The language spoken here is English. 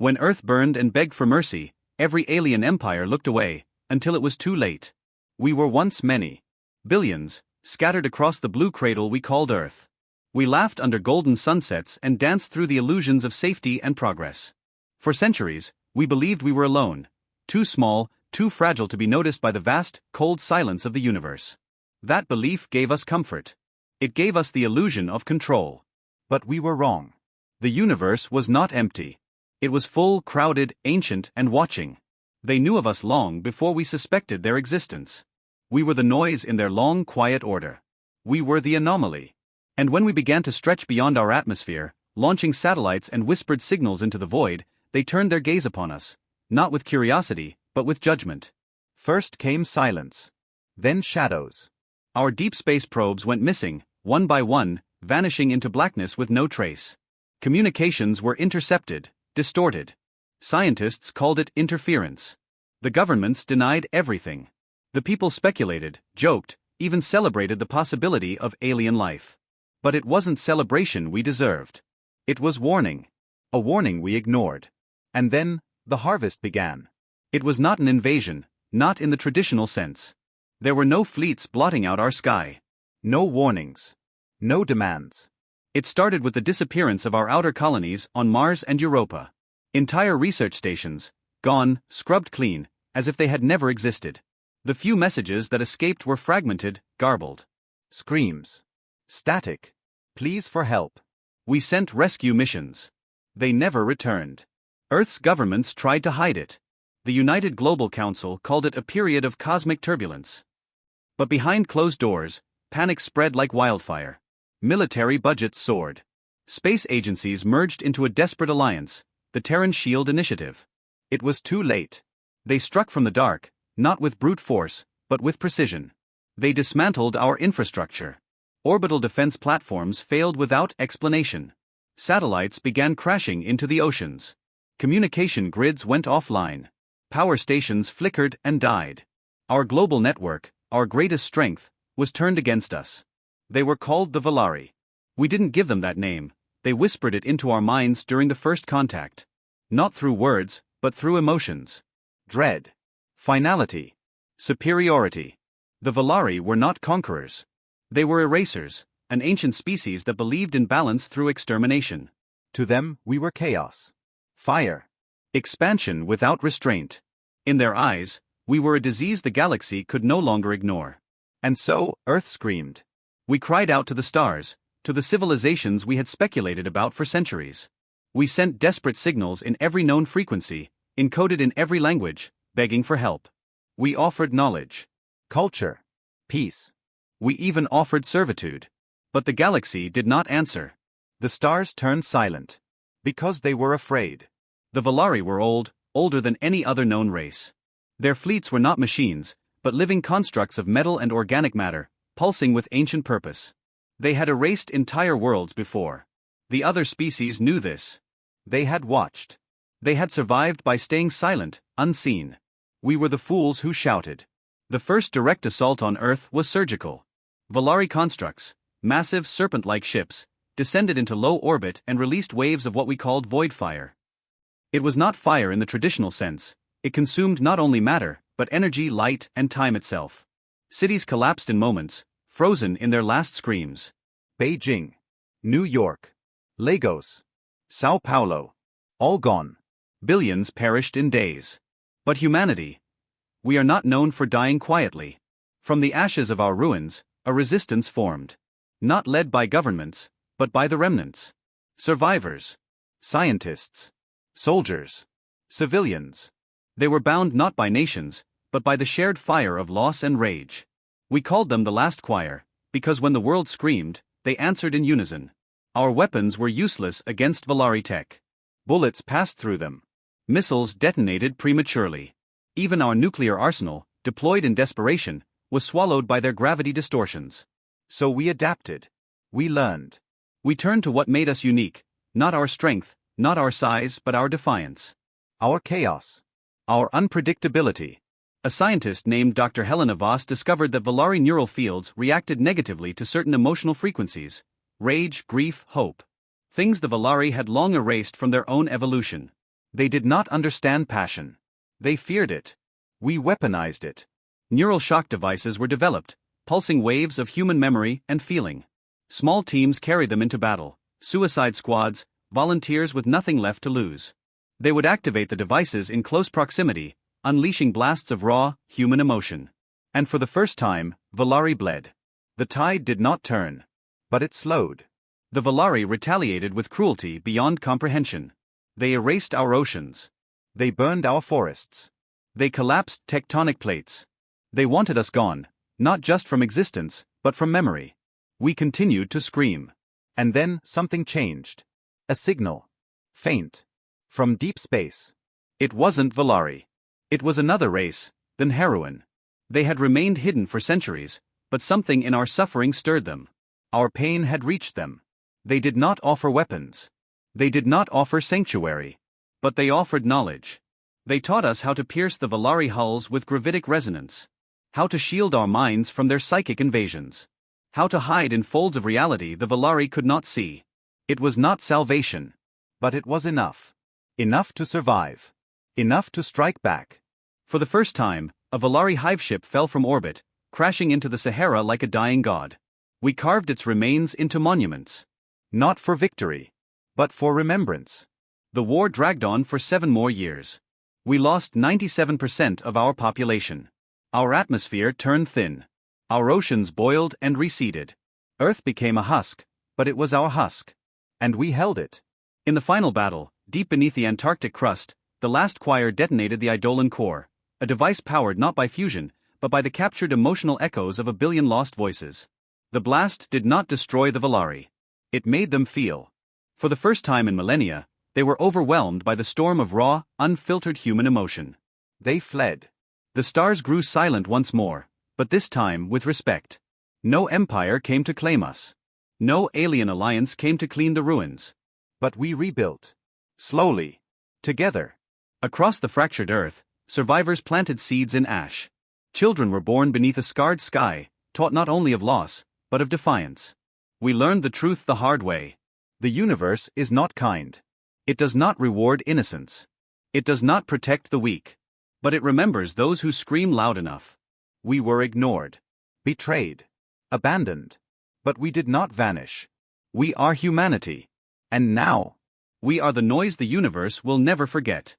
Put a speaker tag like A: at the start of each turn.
A: When Earth burned and begged for mercy, every alien empire looked away, until it was too late. We were once many. Billions, scattered across the blue cradle we called Earth. We laughed under golden sunsets and danced through the illusions of safety and progress. For centuries, we believed we were alone, too small, too fragile to be noticed by the vast, cold silence of the universe. That belief gave us comfort. It gave us the illusion of control. But we were wrong. The universe was not empty. It was full, crowded, ancient, and watching. They knew of us long before we suspected their existence. We were the noise in their long, quiet order. We were the anomaly. And when we began to stretch beyond our atmosphere, launching satellites and whispered signals into the void, they turned their gaze upon us, not with curiosity, but with judgment. First came silence. Then shadows. Our deep space probes went missing, one by one, vanishing into blackness with no trace. Communications were intercepted, distorted. Scientists called it interference. The governments denied everything. The people speculated, joked, even celebrated the possibility of alien life. But it wasn't celebration we deserved. It was warning. A warning we ignored. And then, the harvest began. It was not an invasion, not in the traditional sense. There were no fleets blotting out our sky. No warnings. No demands. It started with the disappearance of our outer colonies on Mars and Europa. Entire research stations, gone, scrubbed clean, as if they had never existed. The few messages that escaped were fragmented, garbled. Screams. Static. Pleas for help. We sent rescue missions. They never returned. Earth's governments tried to hide it. The United Global Council called it a period of cosmic turbulence. But behind closed doors, panic spread like wildfire. Military budgets soared. Space agencies merged into a desperate alliance, the Terran Shield Initiative. It was too late. They struck from the dark, not with brute force, but with precision. They dismantled our infrastructure. Orbital defense platforms failed without explanation. Satellites began crashing into the oceans. Communication grids went offline. Power stations flickered and died. Our global network, our greatest strength, was turned against us. They were called the Valari. We didn't give them that name, they whispered it into our minds during the first contact. Not through words, but through emotions. Dread. Finality. Superiority. The Valari were not conquerors. They were erasers, an ancient species that believed in balance through extermination. To them, we were chaos. Fire. Expansion without restraint. In their eyes, we were a disease the galaxy could no longer ignore. And so, Earth screamed. We cried out to the stars, to the civilizations we had speculated about for centuries. We sent desperate signals in every known frequency, encoded in every language, begging for help. We offered knowledge, culture, peace. We even offered servitude. But the galaxy did not answer. The stars turned silent. Because they were afraid. The Valari were old, older than any other known race. Their fleets were not machines, but living constructs of metal and organic matter, pulsing with ancient purpose. They had erased entire worlds before. The other species knew this. They had watched. They had survived by staying silent, unseen. We were the fools who shouted. The first direct assault on Earth was surgical. Valari constructs, massive serpent-like ships, descended into low orbit and released waves of what we called void fire. It was not fire in the traditional sense. It consumed not only matter, but energy, light, and time itself. Cities collapsed in moments, frozen in their last screams. Beijing, New York, Lagos, Sao Paulo, all gone. Billions perished in days. But humanity, we are not known for dying quietly. From the ashes of our ruins, a resistance formed. Not led by governments, but by the remnants. Survivors. Scientists. Soldiers. Civilians. They were bound not by nations, but by the shared fire of loss and rage. We called them the last choir, because when the world screamed, they answered in unison. Our weapons were useless against Valari tech. Bullets passed through them. Missiles detonated prematurely. Even our nuclear arsenal, deployed in desperation, was swallowed by their gravity distortions. So we adapted. We learned. We turned to what made us unique, not our strength, not our size, but our defiance. Our chaos. Our unpredictability. A scientist named Dr. Helena Voss discovered that Valari neural fields reacted negatively to certain emotional frequencies: rage, grief, hope. Things the Valari had long erased from their own evolution. They did not understand passion. They feared it. We weaponized it. Neural shock devices were developed, pulsing waves of human memory and feeling. Small teams carried them into battle, suicide squads, volunteers with nothing left to lose. They would activate the devices in close proximity, unleashing blasts of raw, human emotion. And for the first time, Valari bled. The tide did not turn. But it slowed. The Valari retaliated with cruelty beyond comprehension. They erased our oceans. They burned our forests. They collapsed tectonic plates. They wanted us gone, not just from existence, but from memory. We continued to scream. And then something changed. A signal. Faint. From deep space. It wasn't Valari. It was another race, than Heroine. They had remained hidden for centuries, but something in our suffering stirred them. Our pain had reached them. They did not offer weapons. They did not offer sanctuary. But they offered knowledge. They taught us how to pierce the Valari hulls with gravitic resonance. How to shield our minds from their psychic invasions. How to hide in folds of reality the Valari could not see. It was not salvation. But it was enough. Enough to survive. Enough to strike back. For the first time, a Valari hive ship fell from orbit, crashing into the Sahara like a dying god. We carved its remains into monuments. Not for victory, but for remembrance. The war dragged on for 7 more years. We lost 97% of our population. Our atmosphere turned thin. Our oceans boiled and receded. Earth became a husk, but it was our husk. And we held it. In the final battle, deep beneath the Antarctic crust, the last choir detonated the Eidolon core, a device powered not by fusion, but by the captured emotional echoes of a billion lost voices. The blast did not destroy the Valari. It made them feel. For the first time in millennia, they were overwhelmed by the storm of raw, unfiltered human emotion. They fled. The stars grew silent once more, but this time with respect. No empire came to claim us. No alien alliance came to clean the ruins. But we rebuilt. Slowly. Together. Across the fractured earth, survivors planted seeds in ash. Children were born beneath a scarred sky, taught not only of loss, but of defiance. We learned the truth the hard way. The universe is not kind. It does not reward innocence. It does not protect the weak. But it remembers those who scream loud enough. We were ignored. Betrayed. Abandoned. But we did not vanish. We are humanity. And now, we are the noise the universe will never forget.